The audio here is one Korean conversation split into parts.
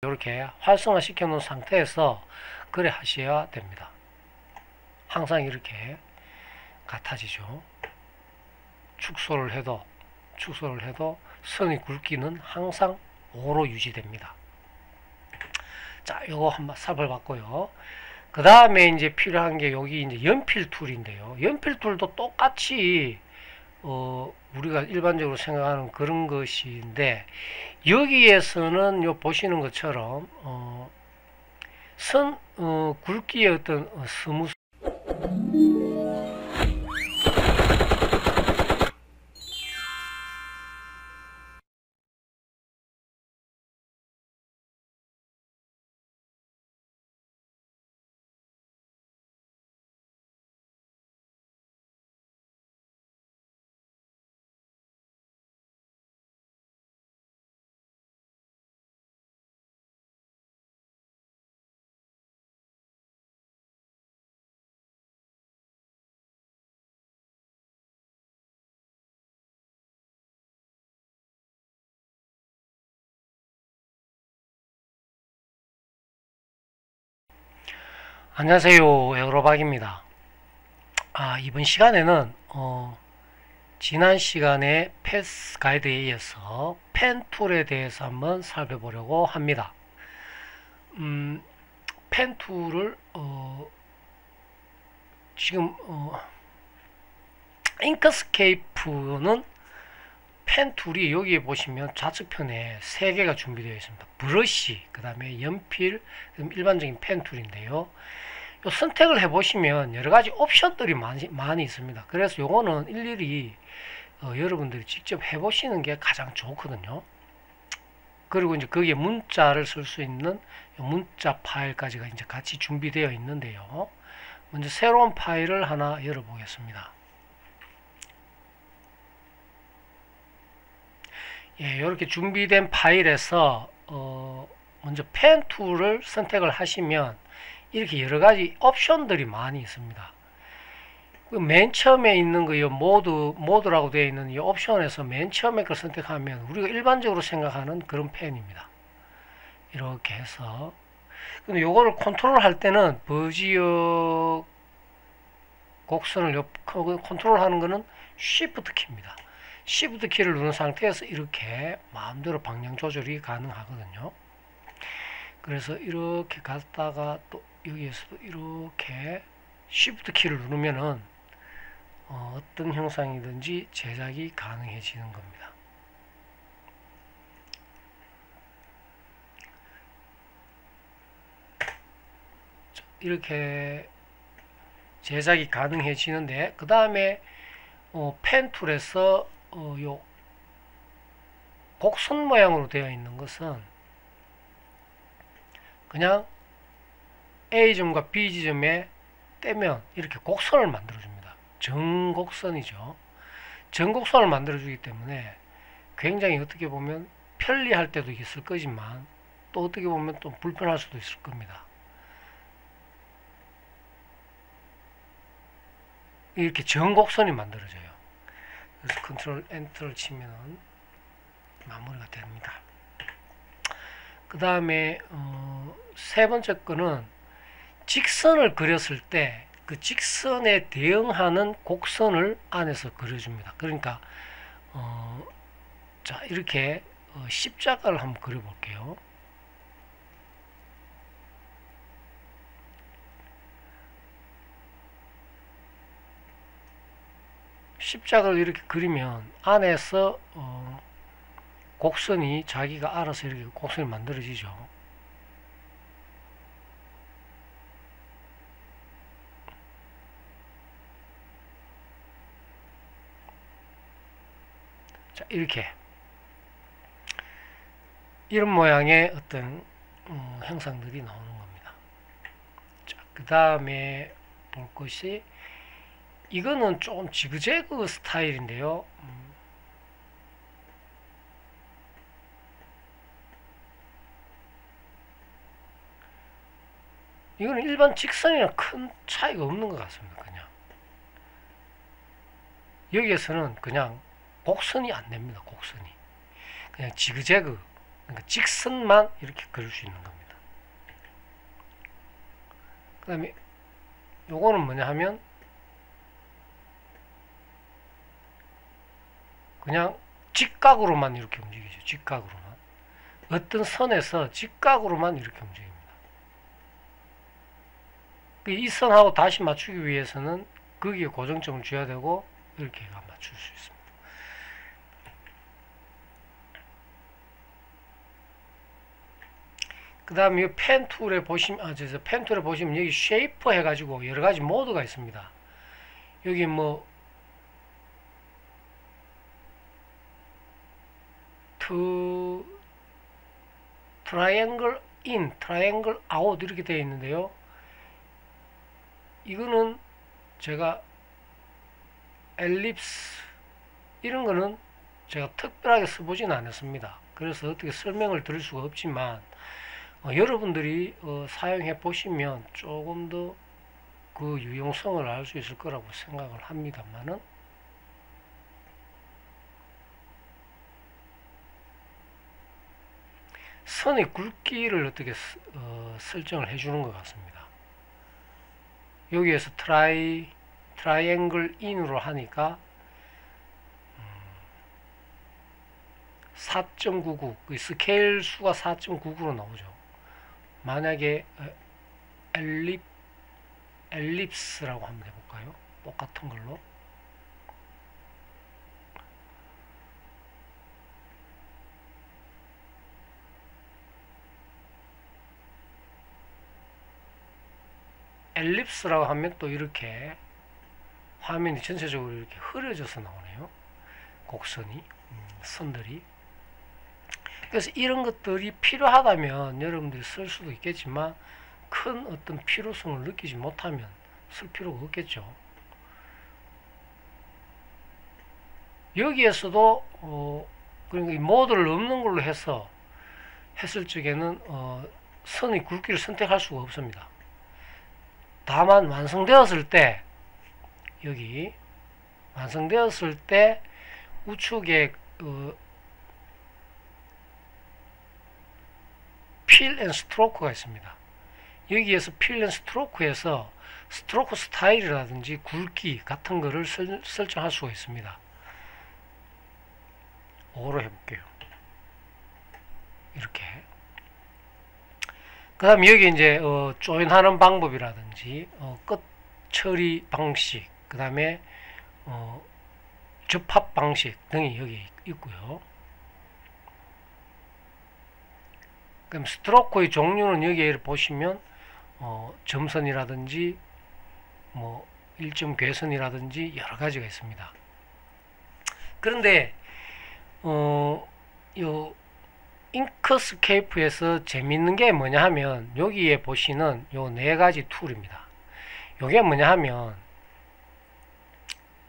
이렇게 활성화 시켜 놓은 상태에서 그래 하셔야 됩니다. 항상 이렇게 같아지죠. 축소를 해도 선의 굵기는 항상 5로 유지됩니다. 자, 요거 한번 살펴봤고요. 그 다음에 이제 필요한 게 여기 이제 연필 툴인데요. 연필 툴도 똑같이 우리가 일반적으로 생각하는 그런 것인데, 여기에서는 요 보시는 것처럼 굵기의 어떤 스무스 안녕하세요, 에어로박입니다. 이번 시간에는 지난 시간에 패스 가이드에 이어서 펜 툴에 대해서 한번 살펴보려고 합니다. 펜 툴을 지금 잉크스케이프는 펜 툴이 여기에 보시면 좌측편에 3개가 준비되어 있습니다. 브러쉬, 그 다음에 연필, 일반적인 펜 툴인데요. 요 선택을 해보시면 여러가지 옵션들이 많이 있습니다. 그래서 요거는 일일이 여러분들이 직접 해보시는 게 가장 좋거든요. 그리고 이제 거기에 문자를 쓸 수 있는 문자 파일까지가 이제 같이 준비되어 있는데요. 먼저 새로운 파일을 하나 열어보겠습니다. 예, 이렇게 준비된 파일에서 먼저 펜 툴을 선택을 하시면 이렇게 여러가지 옵션들이 많이 있습니다. 맨 처음에 있는 거, 이 모드라고 되어 있는 이 옵션에서 맨 처음에 걸 선택하면 우리가 일반적으로 생각하는 그런 펜입니다. 이렇게 해서. 근데 요거를 컨트롤 할 때는 버지어 곡선을 컨트롤 하는 거는 Shift 키입니다. Shift 키를 누른 상태에서 이렇게 마음대로 방향 조절이 가능하거든요. 그래서 이렇게 갔다가 또 여기에서도 이렇게 Shift 키를 누르면은 어떤 형상이든지 제작이 가능해지는 겁니다. 이렇게 제작이 가능해지는데, 그 다음에 펜 툴에서 요 곡선 모양으로 되어 있는 것은 그냥 A점과 B지점에 떼면 이렇게 곡선을 만들어줍니다. 정곡선이죠. 정곡선을 만들어주기 때문에 굉장히 어떻게 보면 편리할 때도 있을 거지만 또 어떻게 보면 또 불편할 수도 있을 겁니다. 이렇게 정곡선이 만들어져요. 그래서 컨트롤 엔터를 치면 마무리가 됩니다. 그 다음에 세 번째 거는 직선을 그렸을 때 그 직선에 대응하는 곡선을 안에서 그려줍니다. 그러니까 자, 이렇게 십자가를 한번 그려볼게요. 십자가를 이렇게 그리면 안에서 곡선이 자기가 알아서 이렇게 곡선이 만들어지죠. 자, 이렇게 이런 모양의 어떤 형상들이 나오는 겁니다. 자, 그 다음에 볼 것이 이거는 좀 지그재그 스타일인데요. 이거는 일반 직선이랑 큰 차이가 없는 것 같습니다. 그냥 여기에서는 그냥 곡선이 안 됩니다. 곡선이 그냥 지그재그 그러니까 직선만 이렇게 그릴 수 있는 겁니다. 그 다음에 요거는 뭐냐 하면 그냥 직각으로만 이렇게 움직이죠. 직각으로만. 어떤 선에서 직각으로만 이렇게 움직입니다. 이 선하고 다시 맞추기 위해서는 거기에 고정점을 줘야 되고 이렇게 맞출 수 있습니다. 그 다음에 이 펜 툴에 보시면, 펜 툴에 보시면 여기 쉐이퍼 해가지고 여러 가지 모드가 있습니다. 여기 뭐, 트라이앵글 인, 트라이앵글 아웃 이렇게 되어 있는데요. 이거는 제가 엘립스 이런 거는 제가 특별하게 써보진 않았습니다. 그래서 어떻게 설명을 드릴 수가 없지만 여러분들이 사용해 보시면 조금 더 그 유용성을 알 수 있을 거라고 생각을 합니다만은 선의 굵기를 어떻게 설정을 해주는 것 같습니다. 여기에서 트라이앵글 인으로 하니까 4.99 그 스케일 수가 4.99로 나오죠. 만약에 엘립스라고 한번 해볼까요? 똑같은 걸로 엘립스라고 하면 또 이렇게 화면이 전체적으로 이렇게 흐려져서 나오네요. 곡선이 선들이. 그래서 이런 것들이 필요하다면 여러분들이 쓸 수도 있겠지만 큰 어떤 필요성을 느끼지 못하면 쓸 필요가 없겠죠. 여기에서도 그러니까 이 모드를 없는 걸로 해서 했을 적에는 선의 굵기를 선택할 수가 없습니다. 다만 완성되었을 때 여기 완성되었을 때 우측에 필 앤 스트로크가 있습니다. 여기에서 필 앤 스트로크에서 스트로크 스타일이라든지 굵기 같은 거를 설정할 수가 있습니다. 5로 해볼게요. 이렇게. 그 다음 여기 이제 조인하는 방법이라든지 끝 처리 방식, 그 다음에 접합 방식 등이 여기 있고요. 그럼 스트로크의 종류는 여기에 보시면 점선이라든지 뭐 일점 궤선이라든지 여러 가지가 있습니다. 그런데 요 잉크스케이프에서 재밌는 게 뭐냐 하면 여기에 보시는 요 네 가지 툴입니다. 요게 뭐냐 하면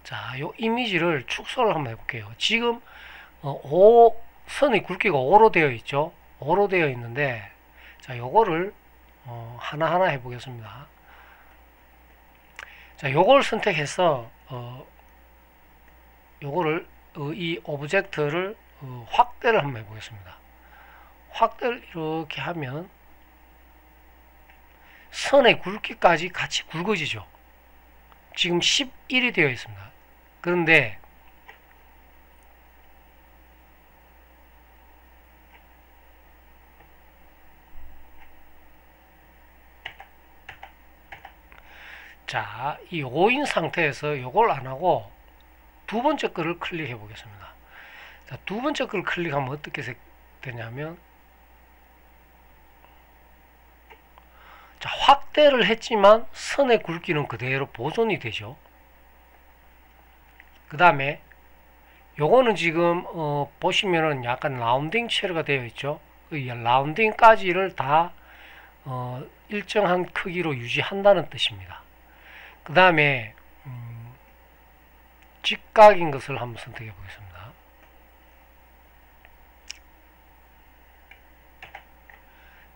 자, 요 이미지를 축소를 한번 해볼게요. 지금 선의 굵기가 5로 되어 있죠. 5로 되어 있는데 자, 요거를 하나하나 해보겠습니다. 자, 요걸 선택해서 요거를 이 오브젝트를 확대를 한번 해보겠습니다. 확대를 이렇게 하면 선의 굵기까지 같이 굵어지죠. 지금 11이 되어 있습니다. 그런데 자, 이 5인 상태에서 요걸 안하고 두 번째 거를 클릭해 보겠습니다. 자, 두 번째 거를 클릭하면 어떻게 되냐면 자, 확대를 했지만 선의 굵기는 그대로 보존이 되죠. 그 다음에 요거는 지금 보시면은 약간 라운딩 체르가 되어 있죠. 이 라운딩까지를 다 일정한 크기로 유지한다는 뜻입니다. 그 다음에 직각인 것을 한번 선택해 보겠습니다.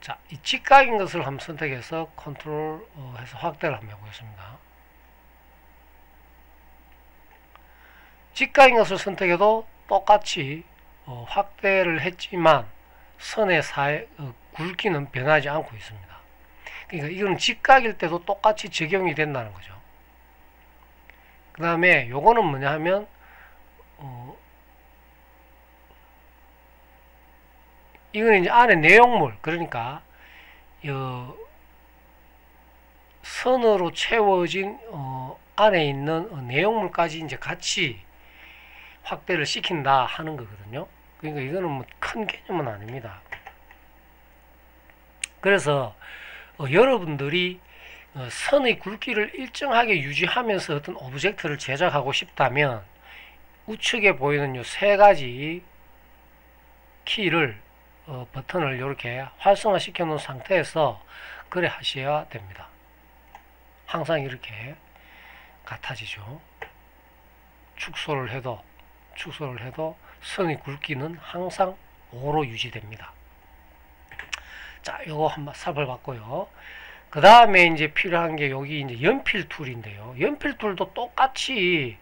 자, 이 직각인 것을 한번 선택해서 컨트롤 해서 확대를 한번 해보겠습니다. 직각인 것을 선택해도 똑같이 확대를 했지만 선의 굵기는 변하지 않고 있습니다. 그러니까 이거는 직각일 때도 똑같이 적용이 된다는 거죠. 그 다음에 요거는 뭐냐 하면 이거는 이제 안에 내용물, 그러니까 선으로 채워진 안에 있는 내용물까지 이제 같이 확대를 시킨다 하는 거거든요. 그러니까 이거는 뭐 큰 개념은 아닙니다. 그래서 여러분들이 선의 굵기를 일정하게 유지하면서 어떤 오브젝트를 제작하고 싶다면 우측에 보이는 요 세 가지 키를 버튼을 이렇게 활성화 시켜 놓은 상태에서 그래 하셔야 됩니다. 항상 이렇게 같아지죠. 축소를 해도 선의 굵기는 항상 5로 유지됩니다. 자, 요거 한번 살펴봤고요. 그 다음에 이제 필요한 게 여기 이제 연필 툴인데요. 연필 툴도 똑같이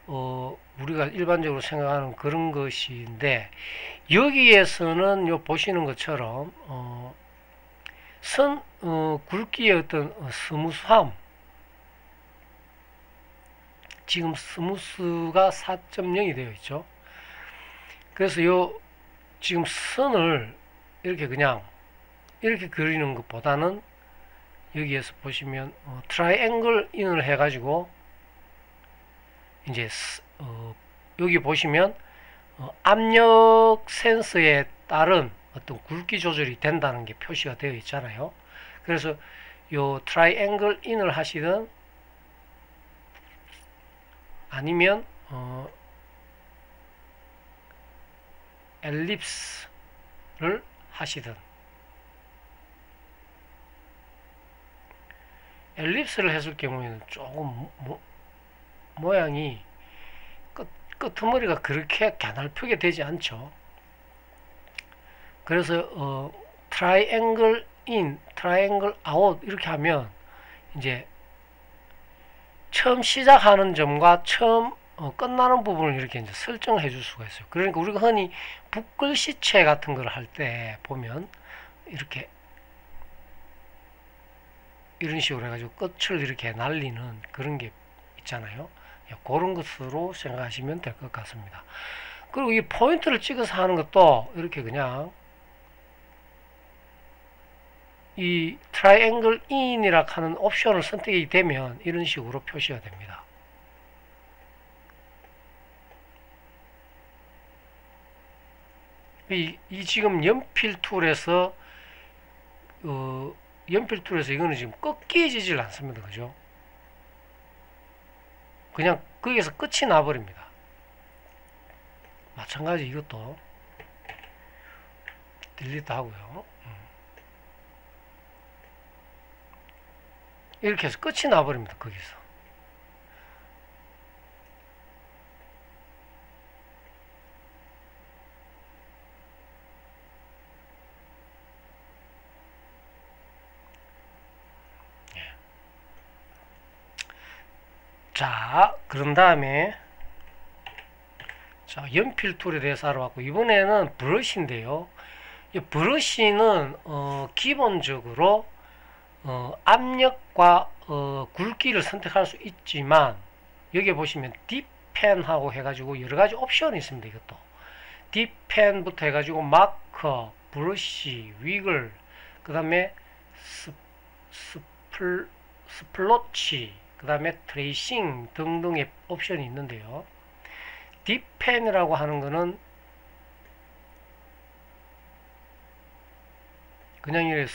우리가 일반적으로 생각하는 그런 것인데, 여기에서는 요 보시는 것처럼 선 굵기의 어떤 스무스함, 지금 스무스가 4.0이 되어 있죠. 그래서 요 지금 선을 이렇게 그냥 이렇게 그리는 것보다는 여기에서 보시면 트라이앵글 인을 해가지고 이제 여기 보시면 압력 센서에 따른 어떤 굵기 조절이 된다는 게 표시가 되어 있잖아요. 그래서 요 트라이앵글 인을 하시든 아니면 엘립스를 하시든, 엘립스를 했을 경우에는 조금 모양이 끄트머리가 그렇게 가늘프게 되지 않죠. 그래서 트라이앵글 인, 트라이앵글 아웃 이렇게 하면 이제 처음 시작하는 점과 처음 끝나는 부분을 이렇게 이제 설정해 줄 수가 있어요. 그러니까 우리가 흔히 붓글씨체 같은 걸 할 때 보면 이렇게 이런 식으로 해가지고 끝을 이렇게 날리는 그런 게 있잖아요. 그런 것으로 생각하시면 될 것 같습니다. 그리고 이 포인트를 찍어서 하는 것도 이렇게 그냥 이 트라이앵글 인이라 하는 옵션을 선택이 되면 이런 식으로 표시가 됩니다. 이 지금 연필 툴에서 이거는 지금 꺾이지질 않습니다. 그죠? 그냥 거기에서 끝이 나버립니다. 마찬가지 이것도 딜리트 하고요. 이렇게 해서 끝이 나버립니다. 거기서. 자, 그런 다음에 자, 연필 툴에 대해서 알아봤고, 이번에는 브러쉬인데요. 이 브러쉬는 기본적으로 압력과 굵기를 선택할 수 있지만, 여기 보시면 딥펜하고 해가지고 여러가지 옵션이 있습니다. 이것도 딥펜부터 해가지고 마커, 브러쉬, 위글, 그 다음에 스플로치, 그 다음에 트레이싱 등등의 옵션이 있는데요. 딥펜이라고 하는 거는 그냥 이렇게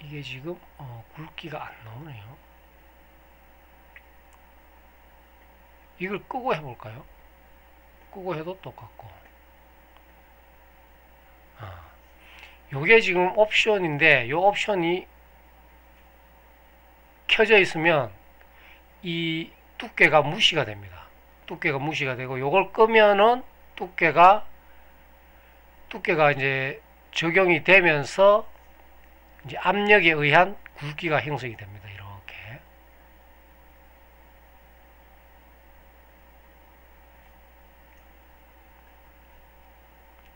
이게 지금 굵기가 안 나오네요. 이걸 끄고 해볼까요? 끄고 해도 똑같고. 요게 지금 옵션인데, 요 옵션이 켜져 있으면 이 두께가 무시가 됩니다. 두께가 무시가 되고, 요걸 끄면은 두께가 이제 적용이 되면서 이제 압력에 의한 굵기가 형성이 됩니다. 이렇게.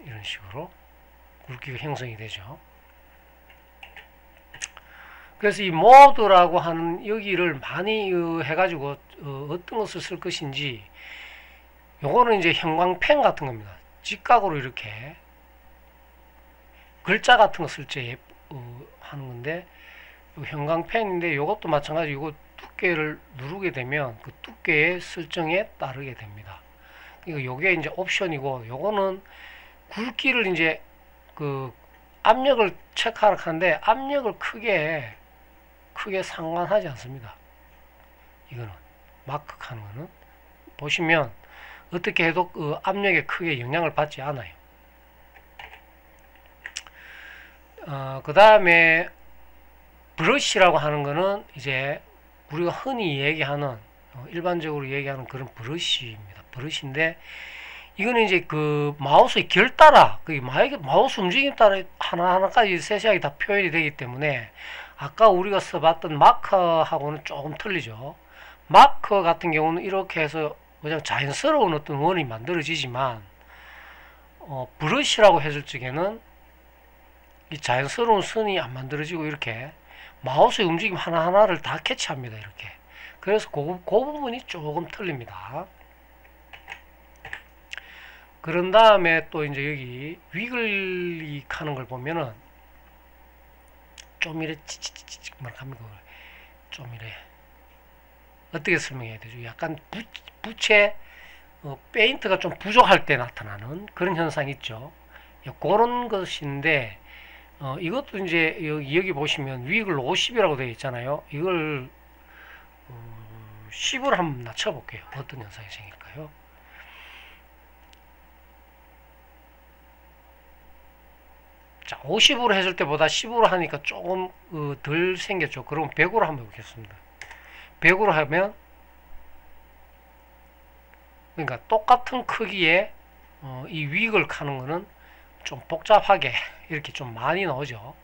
이런 식으로 굵기가 형성이 되죠. 그래서 이 모드라고 하는 여기를 많이 해가지고 어떤 것을 쓸 것인지, 요거는 이제 형광펜 같은 겁니다. 직각으로 이렇게 글자 같은 거 쓸 때 하는 건데, 형광펜인데 요것도 마찬가지. 요거 두께를 누르게 되면 그 두께의 설정에 따르게 됩니다. 그러니까 요게 이제 옵션이고, 요거는 굵기를 이제 그 압력을 체크하라 하는데, 압력을 크게 상관하지 않습니다. 이거는 마크하는 거는 보시면 어떻게 해도 그 압력에 크게 영향을 받지 않아요. 그 다음에 브러쉬라고 하는 거는 이제 우리가 흔히 얘기하는 일반적으로 얘기하는 그런 브러쉬입니다. 브러쉬인데, 이거는 이제 그 마우스의 결 따라, 그 마우스 움직임 따라 하나하나까지 세세하게 다 표현이 되기 때문에, 아까 우리가 써봤던 마커하고는 조금 틀리죠. 마커 같은 경우는 이렇게 해서 그냥 자연스러운 어떤 원이 만들어지지만, 브러쉬라고 했을 적에는 이 자연스러운 선이 안 만들어지고 이렇게 마우스의 움직임 하나하나를 다 캐치합니다. 이렇게. 그래서 그 부분이 조금 틀립니다. 그런 다음에 또 이제 여기 위글릭 하는 걸 보면은 좀 이래 찌찌찌찌 합니다. 좀 이래 어떻게 설명해야 되죠? 약간 부채 페인트가 좀 부족할 때 나타나는 그런 현상이 있죠. 그런 것인데, 이것도 이제 여기 보시면 위글 50이라고 되어 있잖아요. 이걸 10으로 한번 낮춰 볼게요. 어떤 현상이 생길까요? 자, 50으로 했을 때보다 10으로 하니까 조금 덜 생겼죠. 그럼 100으로 한번 해보겠습니다. 100으로 하면, 그러니까 똑같은 크기의 이 위글 하는 거는 좀 복잡하게 이렇게 좀 많이 나오죠.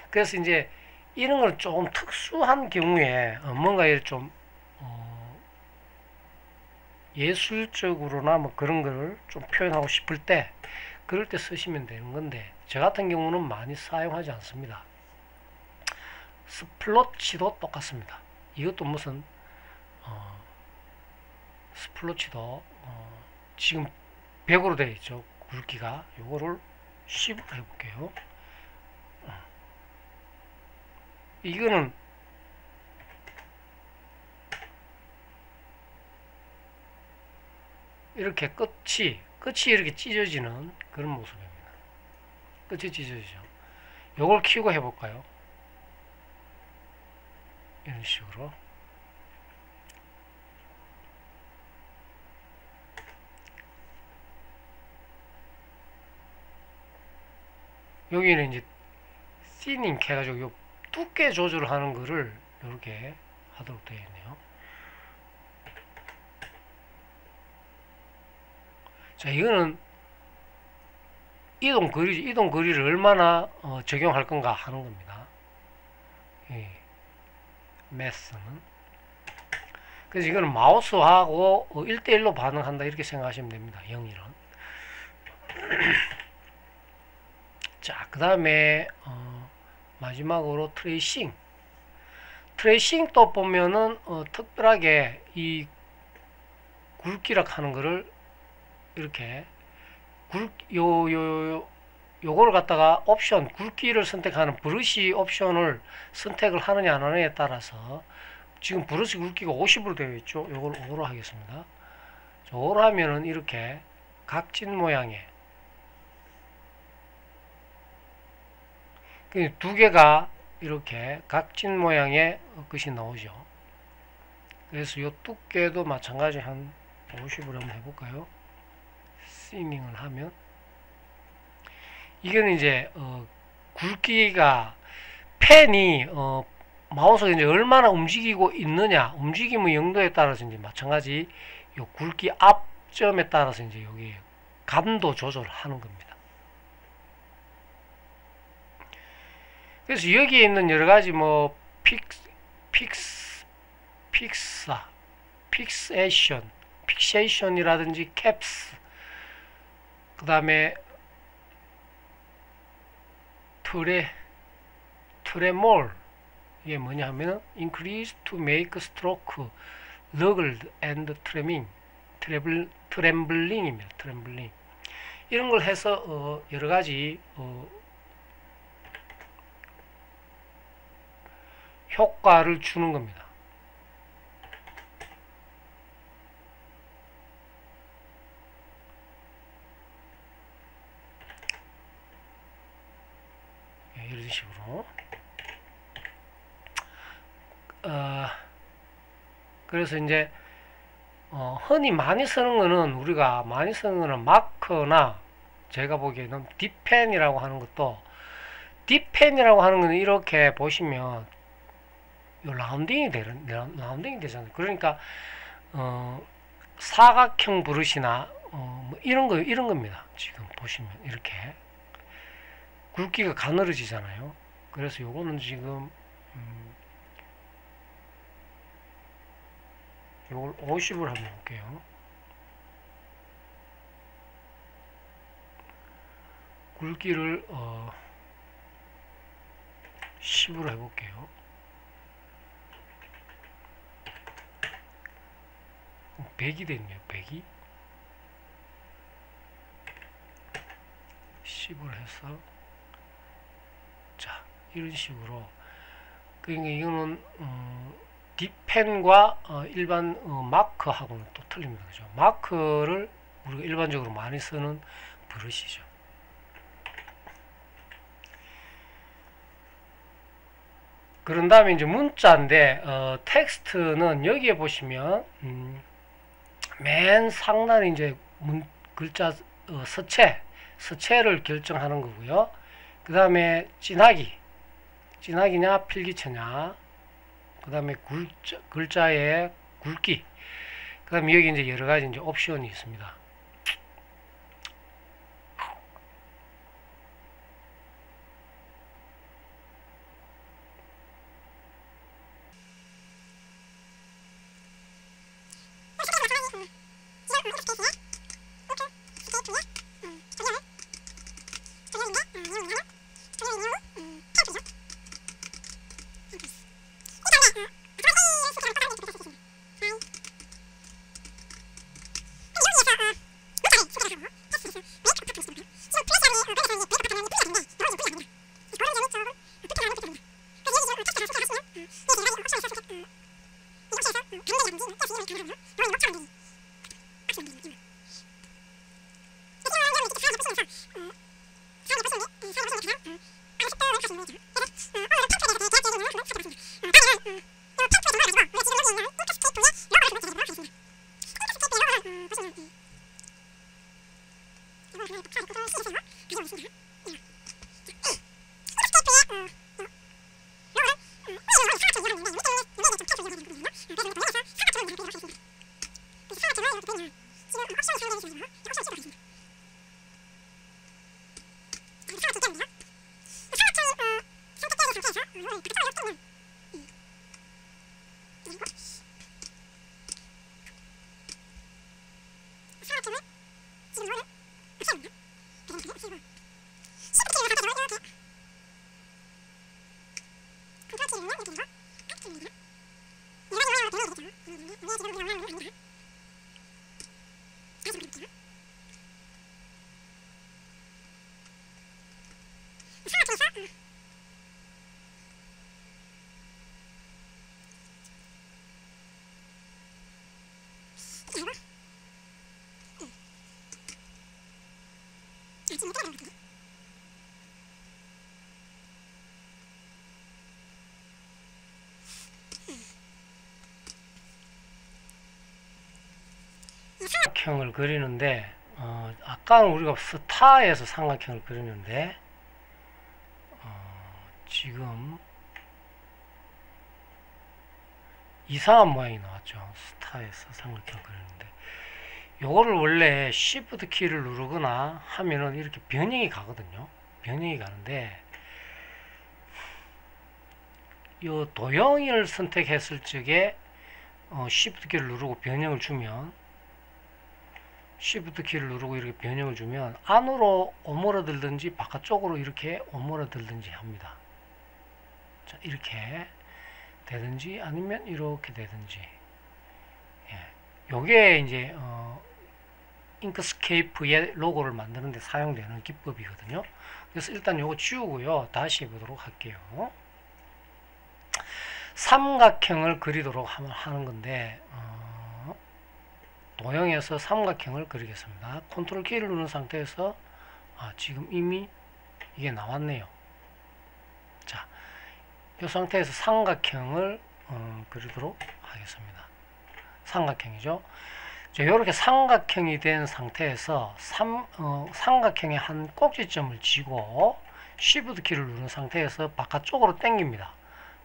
그래서 이제 이런 걸 조금 특수한 경우에 뭔가 좀 예술적으로나 뭐 그런 거를 좀 표현하고 싶을 때, 그럴 때 쓰시면 되는 건데, 저 같은 경우는 많이 사용하지 않습니다. 스플로치도 똑같습니다. 이것도 무슨 스플로치도 지금 100으로 되어 있죠. 굵기가. 요거를 10으로 해볼게요. 이거는 이렇게 끝이 이렇게 찢어지는 그런 모습입니다. 끝이 찢어지죠. 요걸 키우고 해볼까요? 이런 식으로. 여기는 이제 시닝 해가지고 요 두께 조절하는 거를 이렇게 하도록 되어 있네요. 자, 이거는 이동 거리를 얼마나 적용할 건가 하는 겁니다. 매스는. 그래서 이거는 마우스하고 1대1로 반응한다 이렇게 생각하시면 됩니다. 0일은. 자, 그 다음에 마지막으로 트레이싱 또 보면은 특별하게 이 굵기라 하는 거를 이렇게 요거를 갖다가 옵션 굵기를 선택하는 브러쉬 옵션을 선택을 하느냐 안 하느냐에 따라서, 지금 브러쉬 굵기가 50으로 되어 있죠. 요걸 5로 하겠습니다. 5로 하면은 이렇게 각진 모양의 두 개가 이렇게 각진 모양의 것이 나오죠. 그래서 요 두께도 마찬가지 한 50으로 한번 해볼까요? 시밍을 하면 이거는 이제 굵기가 펜이 마우스가 이제 얼마나 움직이고 있느냐, 움직임의 용도에 따라서 이제 마찬가지 요 굵기 앞점에 따라서 이제 여기 감도 조절을 하는 겁니다. 그래서 여기에 있는 여러 가지 뭐 픽세이션이라든지 캡스, 그 다음에 트레몰, 이게 뭐냐 하면은 increase to make stroke rugged and trembling입니다. 트렘블링. 이런 걸 해서 여러 가지 효과를 주는 겁니다. 이런 식으로. 그래서 이제 흔히 많이 쓰는 거는, 우리가 많이 쓰는 거는 마커나, 제가 보기에는 딥펜이라고 하는 것도, 딥펜이라고 하는 거는 이렇게 보시면 요 라운딩이 되잖아요. 그러니까 사각형 브러시나 뭐 이런 겁니다. 지금 보시면 이렇게 굵기가 가늘어지잖아요. 그래서 요거는 지금 요걸 50을 한번 볼게요. 굵기를 10으로 해볼게요. 100이 됐네요. 100이 10으로 해서, 자, 이런 식으로. 그러니까 이거는 딥펜과 일반 마커하고는 또 틀립니다. 그죠? 마커를 우리가 일반적으로 많이 쓰는 브러시죠. 그런 다음에 이제 문자인데, 텍스트는 여기에 보시면 맨 상단에 이제 글자 서체를 결정하는 거고요. 그 다음에 진하기냐 필기체냐, 그 다음에 글자의 굵기, 그 다음에 여기 이제 여러 가지 이제 옵션이 있습니다. 삼각형을 그리는데, 아까는 우리가 스타에서 삼각형을 그리는데, 지금 이상한 모양이 나왔죠. 스타에서 삼각형을 그리는데, 요거를 원래 Shift 키를 누르거나 하면은 이렇게 변형이 가거든요. 변형이 가는데, 이 도형을 선택했을 적에 Shift 키를 누르고 변형을 주면 Shift 키를 누르고 이렇게 변형을 주면 안으로 오므러들든지 바깥쪽으로 이렇게 오므러들든지 합니다. 자, 이렇게 되든지 아니면 이렇게 되든지. 예. 요게 이제 잉크스케이프의 로고를 만드는 데 사용되는 기법이거든요. 그래서 일단 요거 지우고요. 다시 해보도록 할게요. 삼각형을 그리도록 하는 건데 도형에서 삼각형을 그리겠습니다. 컨트롤 키를 누른 상태에서 지금 이미 이게 나왔네요. 자, 이 상태에서 삼각형을 그리도록 하겠습니다. 삼각형이죠. 이렇게 삼각형이 된 상태에서 삼각형의 한 꼭지점을 쥐고 Shift 키를 누른 상태에서 바깥쪽으로 당깁니다.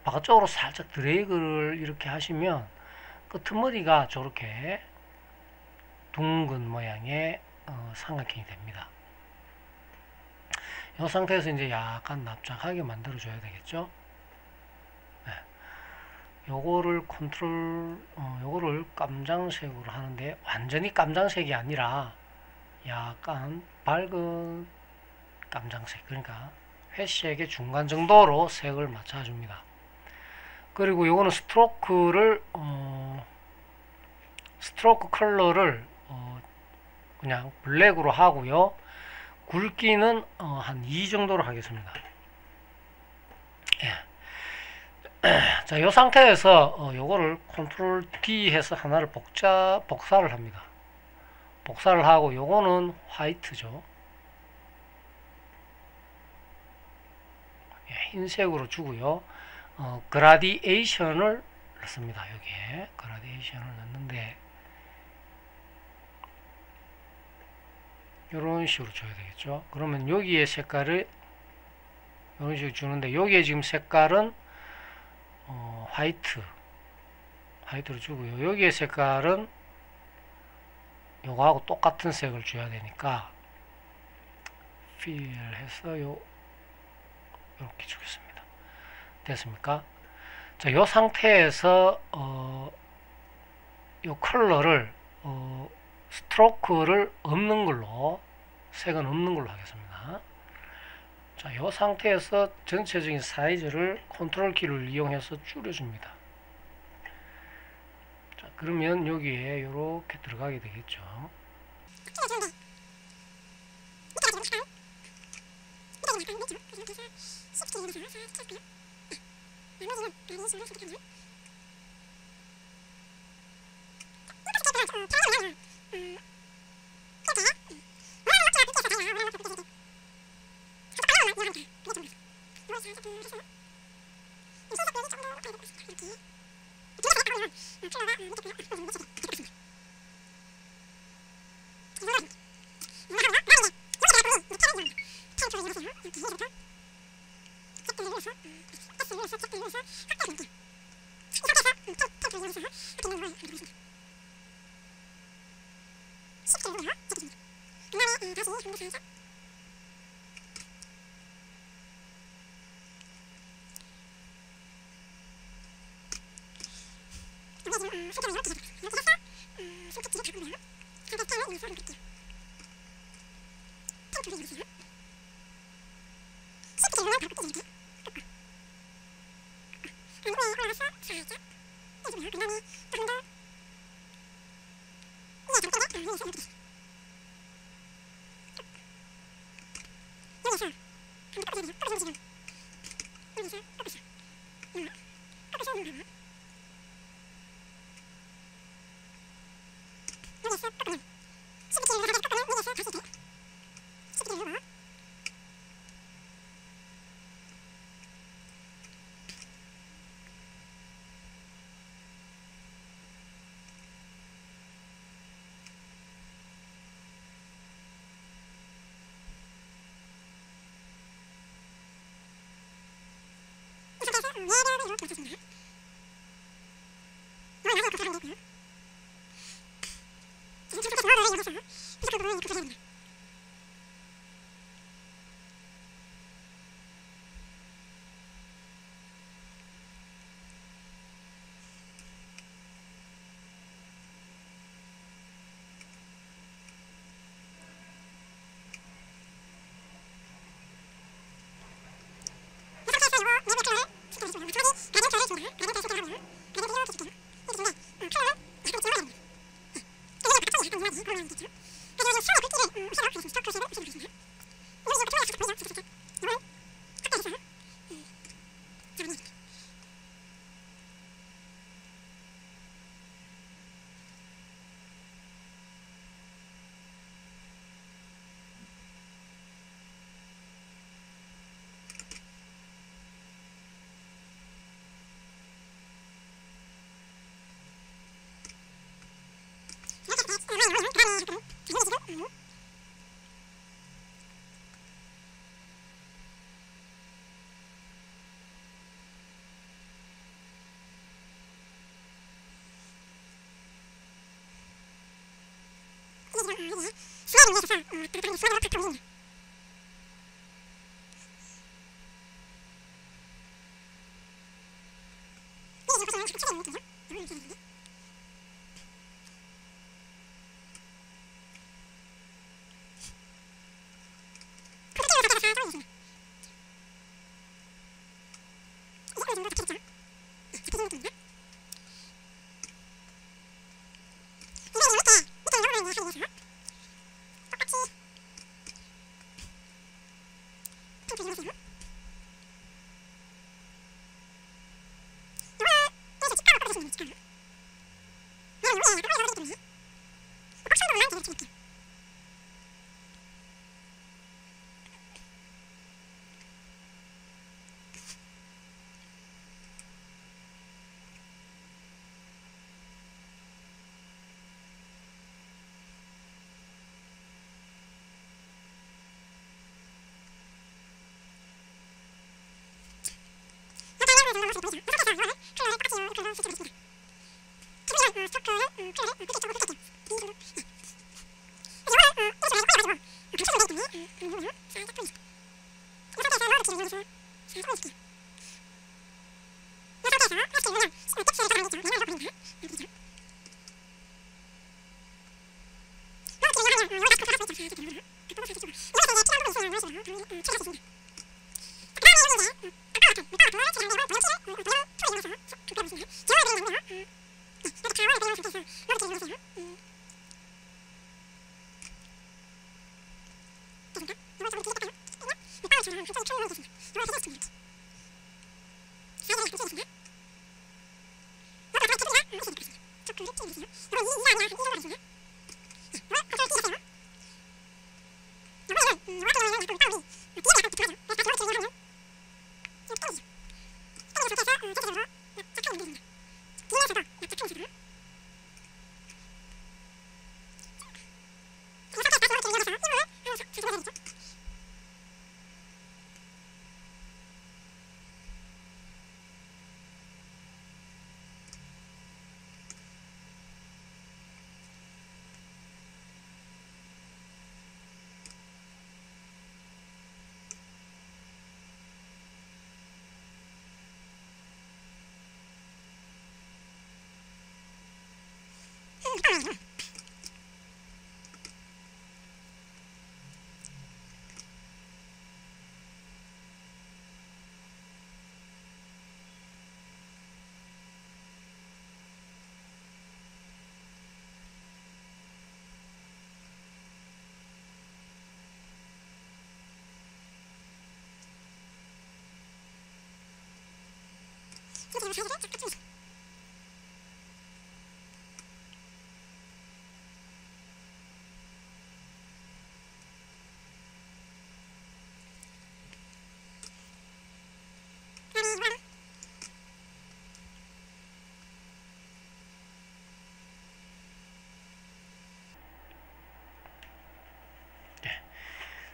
바깥쪽으로 살짝 드래그를 이렇게 하시면 끄트머리가 저렇게 둥근 모양의 삼각형이 됩니다. 이 상태에서 이제 약간 납작하게 만들어 줘야 되겠죠. 네. 요거를 요거를 깜장색으로 하는데 완전히 깜장색이 아니라 약간 밝은 깜장색, 그러니까 회색의 중간 정도로 색을 맞춰줍니다. 그리고 요거는 스트로크 컬러를 그냥 블랙으로 하고요. 굵기는 한 2 정도로 하겠습니다. 예. 자, 요 상태에서 요거를 컨트롤 D 해서 하나를 복사를 합니다. 복사를 하고 요거는 화이트죠. 예, 흰색으로 주고요. 그라디에이션을 넣습니다. 여기에 그라디에이션을 넣는데 이런 식으로 줘야 되겠죠. 그러면 여기에 색깔을 이런 식으로 주는데 여기에 지금 색깔은 화이트로 주고요. 여기에 색깔은 요거하고 똑같은 색을 줘야 되니까 fill 해서 요렇게 주겠습니다. 됐습니까? 자, 요 상태에서 요 컬러를 스트로크를 없는 걸로, 색은 없는 걸로 하겠습니다. 자, 이 상태에서 전체적인 사이즈를 컨트롤 키를 이용해서 줄여줍니다. 자, 그러면 여기에 이렇게 들어가게 되겠죠.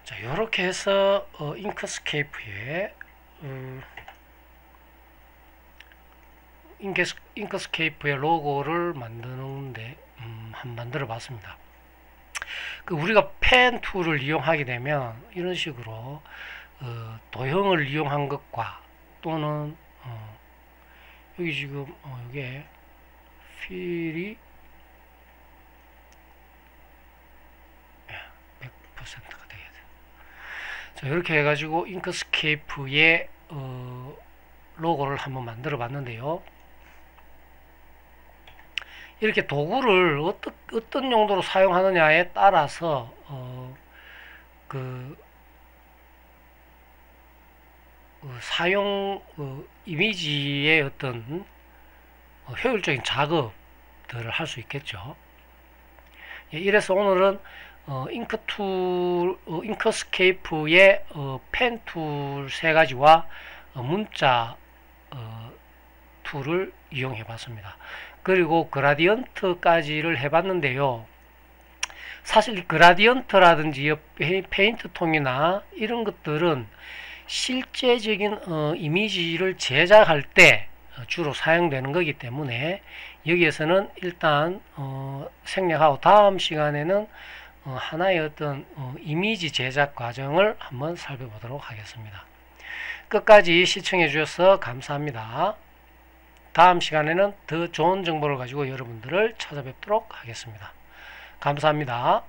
자, 이렇게 해서 잉크스케이프의 로고를 만드는데 한번 만들어 봤습니다. 우리가 펜 툴을 이용하게 되면 이런 식으로 도형을 이용한 것과 또는 여기 지금 이게 필이 100%가 돼야 돼. 자, 이렇게 해가지고 잉크스케이프의 로고를 한번 만들어 봤는데요. 이렇게 도구를 어떤 용도로 사용하느냐에 따라서 사용 이미지의 어떤 효율적인 작업들을 할 수 있겠죠. 예, 이래서 오늘은 잉크스케이프의 펜 툴 세 가지와 문자 툴을 이용해 봤습니다. 그리고 그라디언트까지를 해봤는데요. 사실 그라디언트라든지 페인트 통이나 이런 것들은 실제적인 이미지를 제작할 때 주로 사용되는 거기 때문에 여기에서는 일단 생략하고 다음 시간에는 하나의 어떤 이미지 제작 과정을 한번 살펴보도록 하겠습니다. 끝까지 시청해 주셔서 감사합니다. 다음 시간에는 더 좋은 정보를 가지고 여러분들을 찾아뵙도록 하겠습니다. 감사합니다.